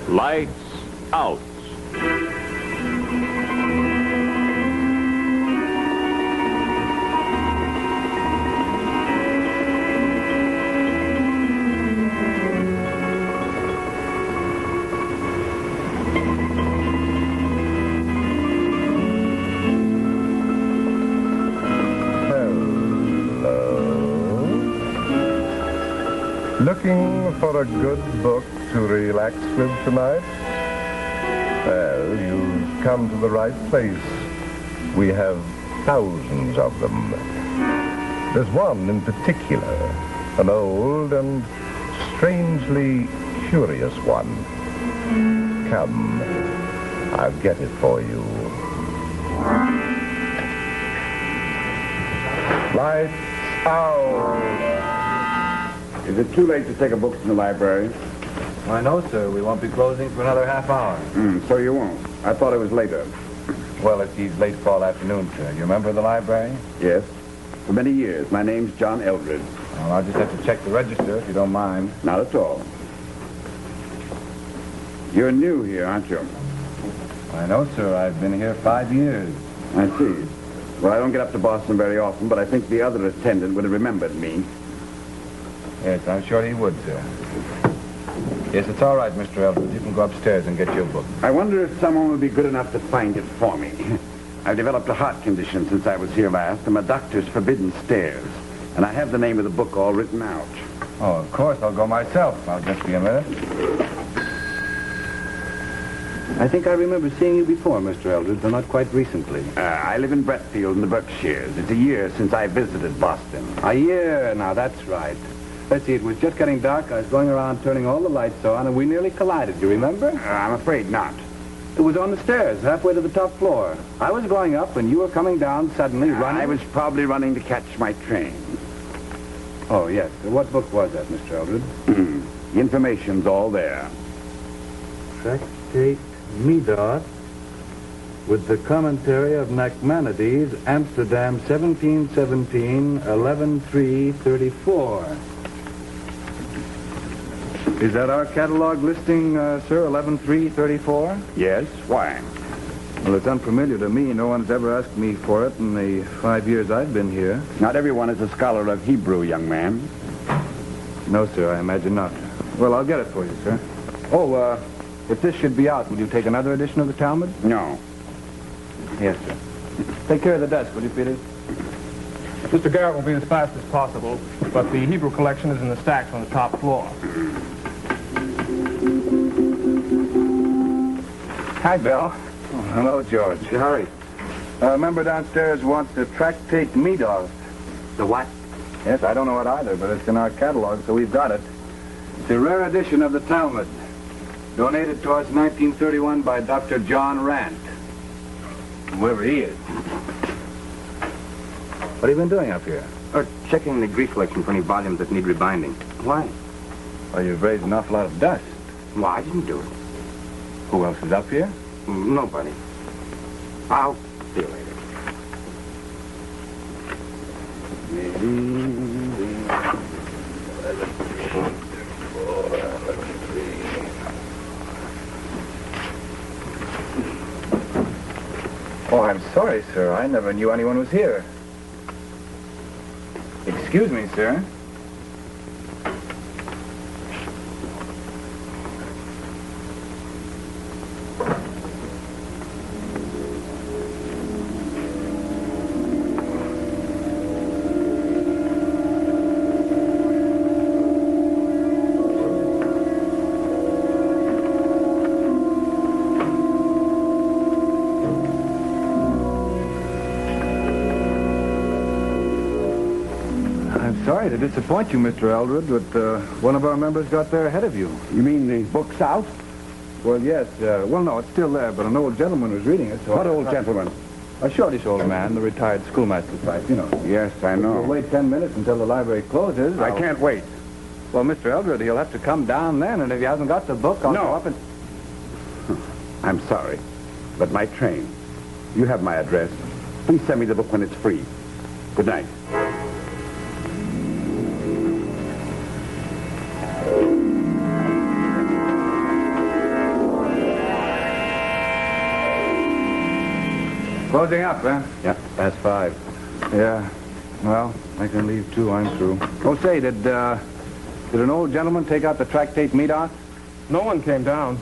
Lights out. Looking for a good book to relax with tonight? Well, you've come to the right place. We have thousands of them. There's one in particular, an old and strangely curious one. Come, I'll get it for you. Lights out. Is it too late to take a book from the library? Why, no, sir. We won't be closing for another half hour. So you won't. I thought it was later. Well, it's Eve's late fall afternoon, sir. You remember the library? Yes. For many years. My name's John Eldred. Well, I'll just have to check the register if you don't mind. Not at all. You're new here, aren't you? I know, sir. I've been here 5 years. I see. Well, I don't get up to Boston very often, but I think the other attendant would have remembered me. Yes, I'm sure he would, sir. Yes, it's all right, Mr. Eldred. You can go upstairs and get your book. I wonder if someone would be good enough to find it for me. I've developed a heart condition since I was here last, and my doctor's forbidden stairs. And I have the name of the book all written out. Oh, of course. I'll go myself. I'll just be a minute. I think I remember seeing you before, Mr. Eldred, but not quite recently. I live in Bretfield in the Berkshires. It's a year since I visited Boston. A year now, that's right. Let's see, it was just getting dark. I was going around turning all the lights on, and we nearly collided. You remember? I'm afraid not. It was on the stairs, halfway to the top floor. I was going up, and you were coming down suddenly, running. I was probably running to catch my train. Oh, yes. What book was that, Mr. Eldred? The information's all there. Tractate Medos with the commentary of Nachmanides, Amsterdam, 1717, 11-3-34. Is that our catalog listing, sir, 11-3-34? Yes? Why? Well, it's unfamiliar to me. No one's ever asked me for it in the 5 years I've been here. Not everyone is a scholar of Hebrew, young man. No, sir, I imagine not. Well, I'll get it for you, sir. Oh, if this should be out, will you take another edition of the Talmud? No. Yes, sir. Take care of the desk, will you, Peters? Mr. Garrett will be as fast as possible, but the Hebrew collection is in the stacks on the top floor. Hi, Bill. Oh, hello, George. Hurry. Remember downstairs wants the Tractate Medos. The what? Yes, I don't know it either, but it's in our catalog, so we've got it. It's a rare edition of the Talmud. Donated to us in 1931 by Dr. John Rand. Whoever he is. What have you been doing up here? Checking the Greek collection for any volumes that need rebinding. Why? Well, you've raised an awful lot of dust. Well, I didn't do it. Who else is up here? Nobody. I'll see you later. Oh, I'm sorry, sir. I never knew anyone was here. Excuse me, sir. Sorry to disappoint you, Mr. Eldred, but one of our members got there ahead of you. You mean the book's out? Well, yes. Well, no, it's still there, but an old gentleman was reading it. So What old gentleman? A shortish old man, the retired schoolmaster's type, you know. Yes, I know. We'll wait 10 minutes until the library closes. I can't wait. Well, Mr. Eldred, he'll have to come down then, and if he hasn't got the book, I'll No. go up and... I'm sorry, but my train. You have my address. Please send me the book when it's free. Good night. Closing up, huh? Yeah, past 5. Yeah. Well, I can leave too. I'm through. Oh, say, did an old gentleman take out the tractate meat ox? No one came down.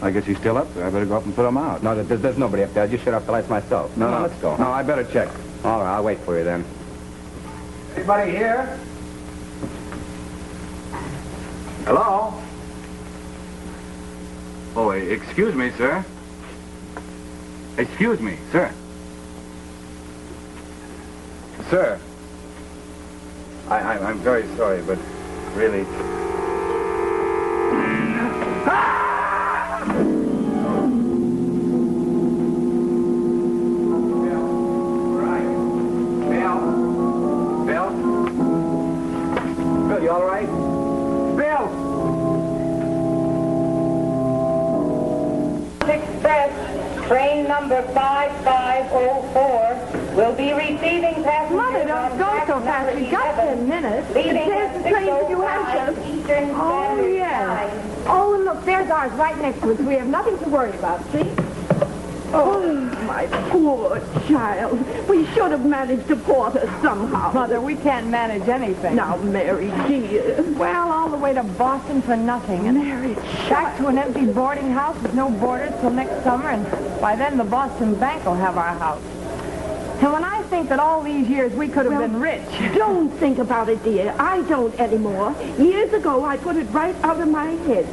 I guess he's still up there. I better go up and put him out. No, there's nobody up there. I just shut off the lights myself. No, Come on, no. let's go. No, I better check. All right, I'll wait for you then. Anybody here? Hello? Oh, excuse me, sir. Excuse me, sir. Sir. I'm very sorry, but really... Bill, you all right? Bill! Express, train number 5504, will be receiving passengers. Mother, don't go so fast. We got 10 minutes. There's the train for New Hampshire. Eastern Oh, Standard yes. Time. Oh, look, there's ours right next to it, so we have nothing to worry about, see? Oh, my poor child. We should have managed to port her somehow. Mother, we can't manage anything. Now, Mary, dear. Well, all the way to Boston for nothing. And Mary, back to an empty boarding house with no boarders till next summer, and by then the Boston Bank will have our house. And when I think that all these years we could have been rich. Don't think about it, dear. I don't anymore. Years ago, I put it right out of my head.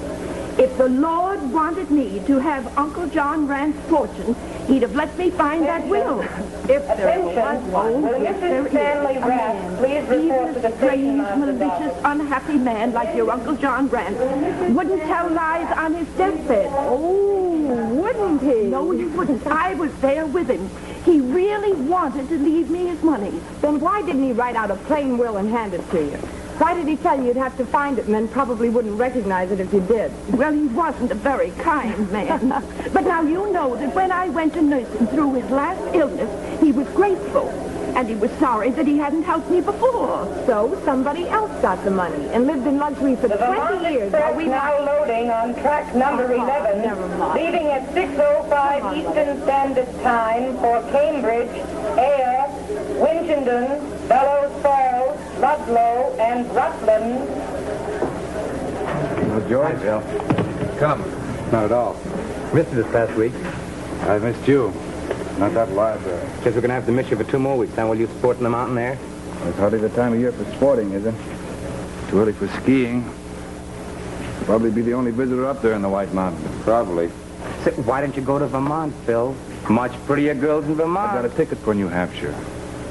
If the Lord wanted me to have Uncle John Rand's fortune, he'd have let me find that will. If there was Attention, one. will If there Mrs. is Stanley a Rapp man, please even report to a the station strange, master's malicious, office. unhappy man like your Uncle John Rand wouldn't tell lies on his deathbed. Oh, wouldn't he? No, he wouldn't. I was there with him. He really wanted to leave me his money. Then why didn't he write out a plain will and hand it to you? Why did he tell you you'd have to find it and then probably wouldn't recognize it if you did? Well, he wasn't a very kind man. But now you know that when I went to nurse him through his last illness, he was grateful. And he was sorry that he hadn't helped me before. So somebody else got the money and lived in luxury for The 20 years while Express we now loading on track number 11, never mind. leaving at 6:05 Eastern Standard Time for Cambridge, Ayr, Winchendon, Bellows Falls, Ludlow, and Rutland. Well, George? Hi, Bill. Come. Not at all. Missed you this past week. I missed you. Not that library. Guess we're going to have to miss you for 2 more weeks. Now, will you sport in the mountain there? It's hardly the time of year for sporting, is it? Too early for skiing. Probably be the only visitor up there in the White Mountains. Probably. Say, why don't you go to Vermont, Phil? Much prettier girls in Vermont. I got a ticket for New Hampshire.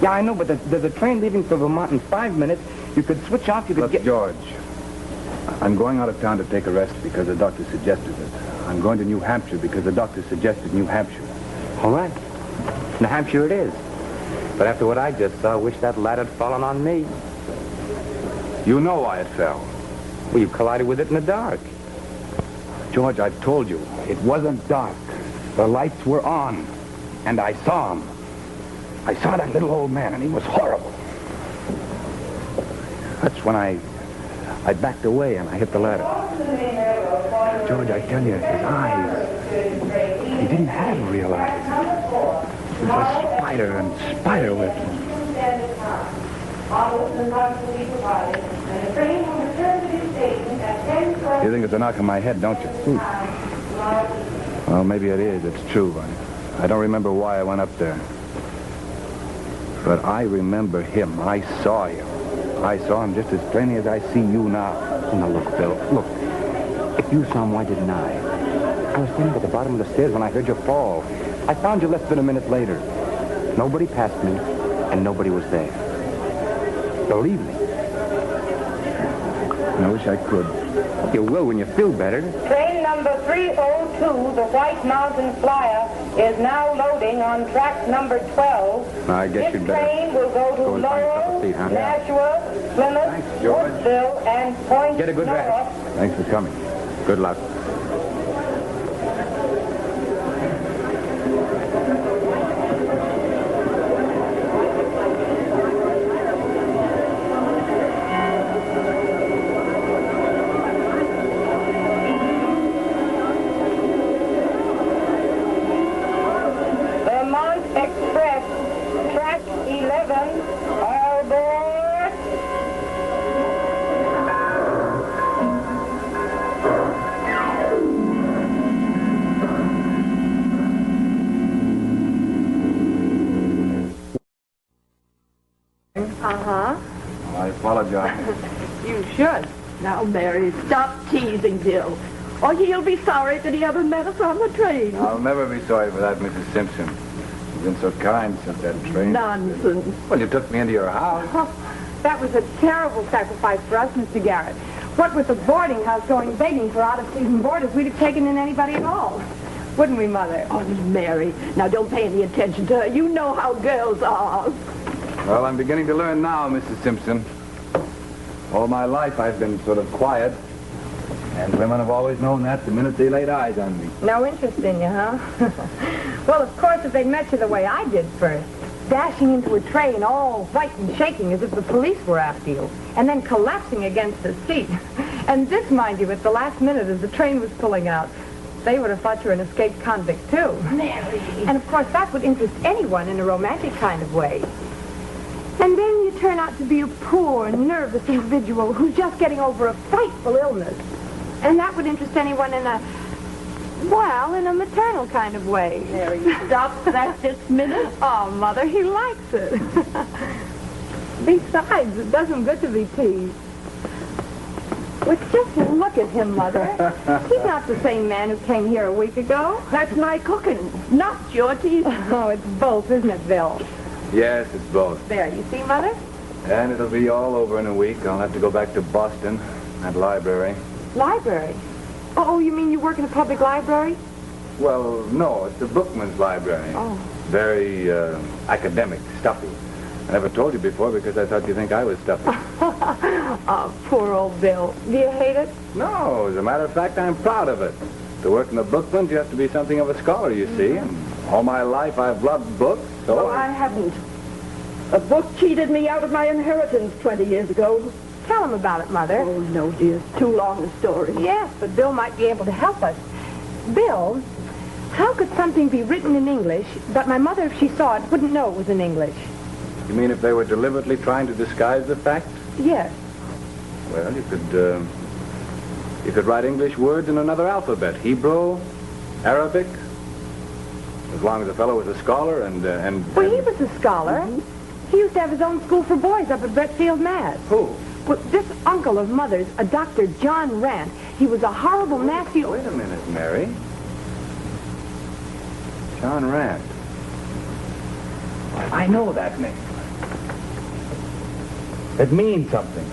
Yeah, I know, but there's a train leaving for Vermont in 5 minutes. You could switch off, you could Look, get... George, I'm going out of town to take a rest because the doctor suggested it. I'm going to New Hampshire because the doctor suggested New Hampshire. All right. New Hampshire it is. But after what I just saw, I wish that lad had fallen on me. You know why it fell. Well, you collided with it in the dark. George, I've told you, it wasn't dark. The lights were on, and I saw him. I saw that little old man, and he was horrible. That's when I backed away, and I hit the ladder. George, I tell you, his eyes, he didn't have real eyes. It was a spider and spider webs. You think it's a knock on my head, don't you? Well, maybe it is. It's true. I don't remember why I went up there. But I remember him. I saw him. I saw him just as plainly as I see you now. Now, look, Bill, look. If you saw him, why didn't I? I was standing at the bottom of the stairs when I heard you fall. I found you less than a minute later. Nobody passed me, and nobody was there. Believe me. I wish I could. You will when you feel better. Train number 302, the White Mountain Flyer, is now loading on track number 12. I guess This you'd better train will go to go and find Lowell, yourself a seat, huh? Nashua, Plymouth, Thanks, George. Woodville, and Point Get a good North. rest. Thanks for coming. Good luck. Vermont You should. Now, Mary, stop teasing Bill. Or he'll be sorry that he ever met us on the train. I'll never be sorry for that, Mrs. Simpson. You've been so kind since that train. Nonsense. Well, you took me into your house. Oh, that was a terrible sacrifice for us, Mr. Garrett. What with the boarding house going begging for out-of-season boarders, we'd have taken in anybody at all. Wouldn't we, Mother? Oh, Mary, now don't pay any attention to her. You know how girls are. Well, I'm beginning to learn now, Mrs. Simpson. All my life I've been sort of quiet. And women have always known that the minute they laid eyes on me. No interest in you, huh? Well, of course, if they'd met you the way I did first, dashing into a train all white and shaking as if the police were after you, and then collapsing against the seat. And this, mind you, at the last minute as the train was pulling out. They would have thought you were an escaped convict, too. Mary. And, of course, that would interest anyone in a romantic kind of way. And then you turn out to be a poor, nervous individual who's just getting over a frightful illness. And that would interest anyone in a maternal kind of way. Mary, stop that this minute. Oh, Mother, he likes it. Besides, it does him good to be teased. Well, just look at him, Mother. He's not the same man who came here a week ago. That's my cooking, not your teasing. Oh, it's both, isn't it, Bill? Yes, it's both. There, you see, Mother? And it'll be all over in a week. I'll have to go back to Boston, that library. Library? Oh, you mean you work in a public library? Well, no, it's the Bookman's Library. Oh. Very academic, stuffy. I never told you before because I thought you'd think I was stuffy. Oh, poor old Bill. Do you hate it? No, as a matter of fact, I'm proud of it. To work in the Bookman's, you have to be something of a scholar, you see. And all my life, I've loved books, so... Well, I haven't. A book cheated me out of my inheritance 20 years ago. Tell him about it, Mother. Oh, no, dear. It's too long a story. Yes, but Bill might be able to help us. Bill, how could something be written in English, but my mother, if she saw it, wouldn't know it was in English? You mean if they were deliberately trying to disguise the fact? Yes. Well, you could write English words in another alphabet. Hebrew, Arabic. As long as the fellow was a scholar and Well, he was a scholar. He used to have his own school for boys up at Bretfield, Mass. Who? Well, this uncle of Mother's, a Dr. John Rand, he was a horrible, nasty... Wait a minute, Mary. John Rand. I know that name. It means something.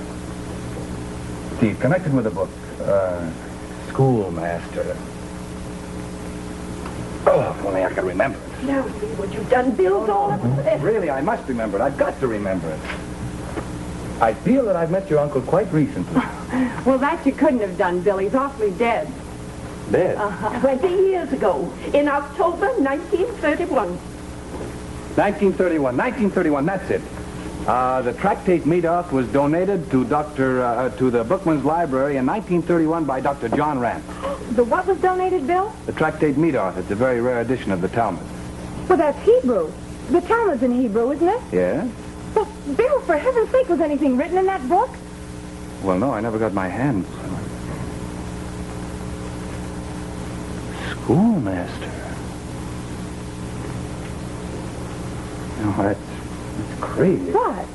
Steve, connected with the book. Schoolmaster. Oh, if only I could remember it. Now, see what you've done. Bill's all upset. Really, I must remember it. I've got to remember it. I feel that I've met your uncle quite recently. Well, that you couldn't have done, Bill. He's awfully dead. Dead? 20 years ago, in October 1931. 1931, that's it. The tractate Meadoff was donated to to the Bookman's Library in 1931 by Dr. John Rand. The what was donated, Bill? The tractate Meadoff. It's a very rare edition of the Talmud. Well, that's Hebrew. The Talmud's in Hebrew, isn't it? Yeah? Well, Bill, for heaven's sake, was anything written in that book? Well, no, I never got my hands. Schoolmaster. No, that's crazy. What?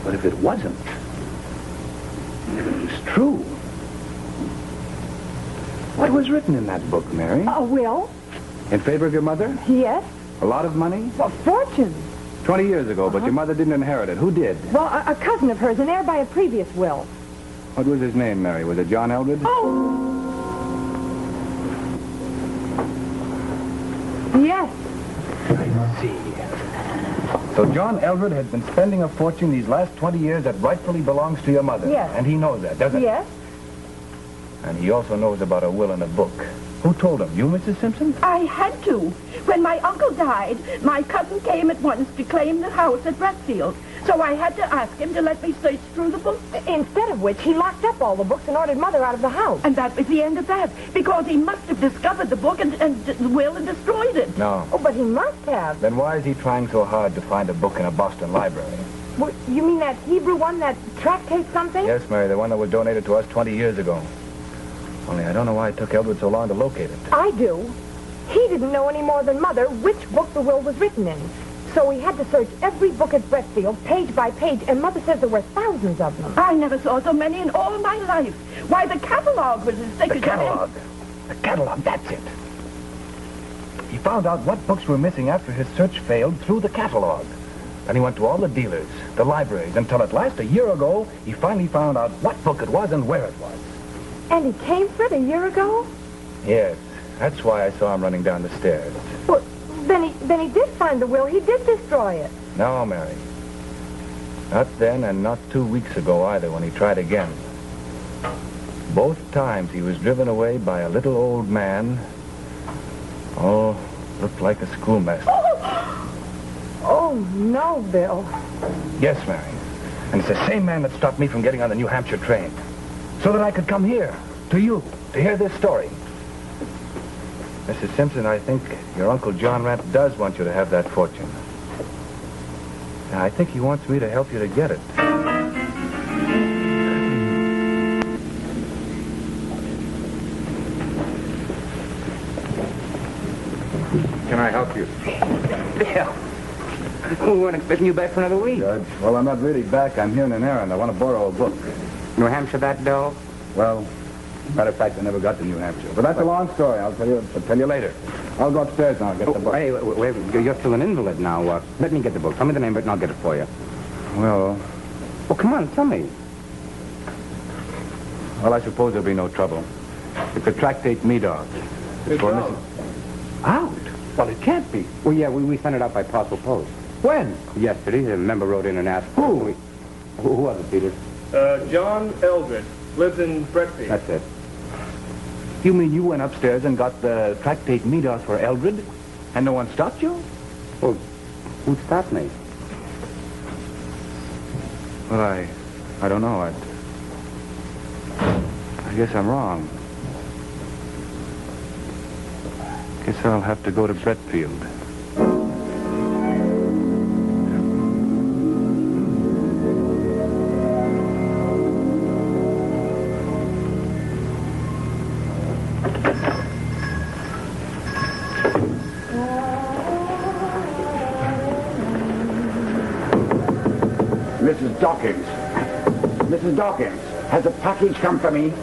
But if it wasn't, if it was true, what was written in that book, Mary? A will? In favor of your mother? Yes. A lot of money? A fortune. 20 years ago, but your mother didn't inherit it. Who did? Well, a cousin of hers, an heir by a previous will. What was his name, Mary? Was it John Eldred? Oh! Yes. I see. So John Eldred has been spending a fortune these last 20 years that rightfully belongs to your mother. Yes. And he knows that, doesn't he? Yes. And he also knows about a will in a book. Who told him? You, Mrs. Simpson? I had to. When my uncle died, my cousin came at once to claim the house at Bretfield. So I had to ask him to let me search through the books. Instead of which, he locked up all the books and ordered Mother out of the house. And that was the end of that, because he must have discovered the book and the will and destroyed it. No. Oh, but he must have. Then why is he trying so hard to find a book in a Boston library? Well, you mean that Hebrew one, that tractate something? Yes, Mary, the one that was donated to us 20 years ago. Only I don't know why it took Eldred so long to locate it. I do. He didn't know any more than Mother which book the will was written in. So we had to search every book at Brentfield, page by page, and Mother says there were thousands of them. I never saw so many in all my life. Why, the catalog was as thick as... The catalog, that's it. He found out what books were missing after his search failed through the catalog. Then he went to all the dealers, the libraries, until at last, a year ago, he finally found out what book it was and where it was. And he came for it a year ago? Yes, that's why I saw him running down the stairs. Well, then he did find the will. He did destroy it. No, Mary. Not then and not 2 weeks ago either when he tried again. Both times he was driven away by a little old man. Oh, looked like a schoolmaster. Oh, no, Bill. Yes, Mary. And it's the same man that stopped me from getting on the New Hampshire train. So that I could come here, to you, to hear this story. Mrs. Simpson, I think your Uncle John Rant does want you to have that fortune. And I think he wants me to help you to get it. Can I help you? Yeah. We weren't expecting you back for another week. Judge, well, I'm not really back. I'm here on an errand. I want to borrow a book. New Hampshire that dull? Well, matter of fact, I never got to New Hampshire. But that's a long story. I'll tell you later. I'll go upstairs now and get the book. Hey, wait, you're still an invalid now. Let me get the book. Tell me the name of it and I'll get it for you. Well, Come on, tell me. I suppose there'll be no trouble. It's a tractate Meadows. It's for Mrs. Out? Well, it can't be. Well, yeah, we sent it out by parcel post. When? Yesterday, a member wrote in and asked... Who? Who was it, Peter? John Eldred. Lives in Brentfield. That's it. You mean you went upstairs and got the tractate Meadows for Eldred? And no one stopped you? Well, who stopped me? Well, I don't know. I guess I'm wrong. Guess I'll have to go to Brentfield. Mrs. Dawkins. Mrs. Dawkins, has a package come for me?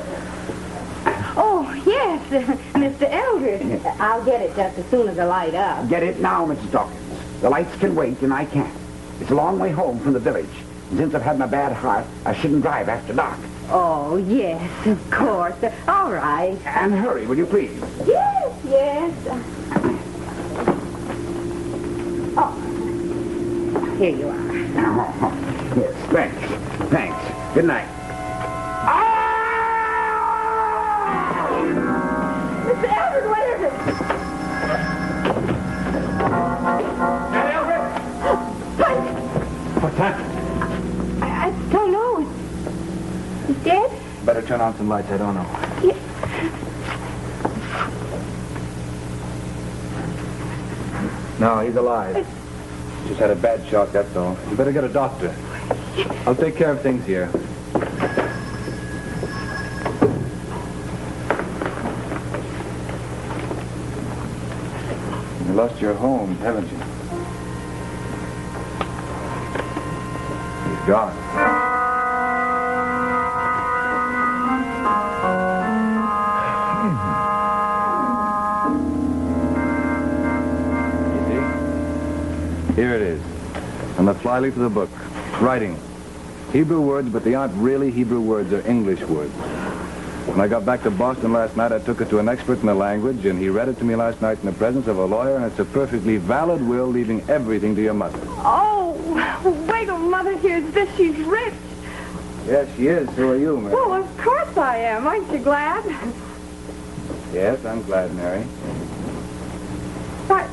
Oh, yes, Mr. Eldred. I'll get it just as soon as I light up. Get it now, Mrs. Dawkins. The lights can wait, and I can't. It's a long way home from the village. And since I've had my bad heart, I shouldn't drive after dark. Oh, yes, of course. All right. And hurry, will you please? Yes, yes. Oh, here you are. Yes, thanks. Thanks. Good night. Mr. Eldred, what is it? What's that? I don't know. He's dead? Better turn on some lights. I don't know. Yeah. No, he's alive. Just had a bad shock, that's all. You better get a doctor. I'll take care of things here. You lost your home, haven't you? He's gone. You see? Here it is. On the flyleaf of the book. Writing. Hebrew words, but they aren't really Hebrew words. They're English words. When I got back to Boston last night, I took it to an expert in the language, and he read it to me last night in the presence of a lawyer, and it's a perfectly valid will, leaving everything to your mother. Oh, wait till Mother hears this. She's rich. Yes, she is. So are you, Mary. Well, of course I am. Aren't you glad? Yes, I'm glad, Mary. But,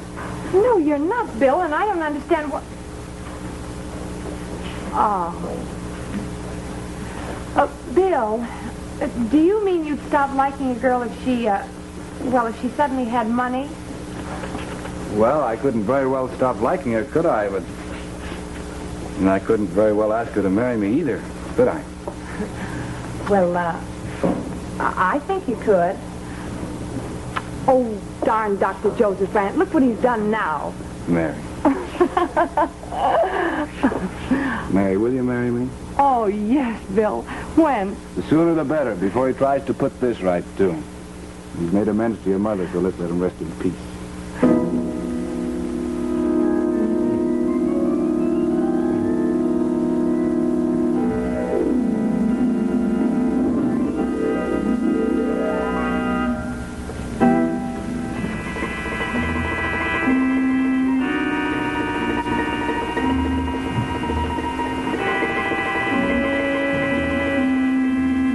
no, you're not, Bill, and I don't understand what... Oh. Bill, do you mean you'd stop liking a girl if she, if she suddenly had money? Well, I couldn't very well stop liking her, could I? But... And I couldn't very well ask her to marry me either, could I? Well, I think you could. Oh, darn Dr. Joseph Rant. Look what he's done now. Mary. Mary, will you marry me? Oh, yes, Bill. When? The sooner the better, before he tries to put this right, too. He's made amends to your mother, so let's let him rest in peace.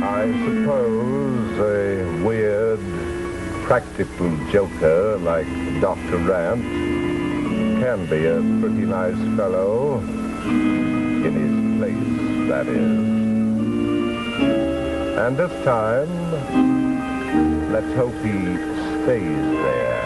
I suppose a weird, practical joker like Dr. Rant can be a pretty nice fellow. In his place, that is. And this time, let's hope he stays there.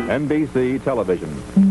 NBC Television.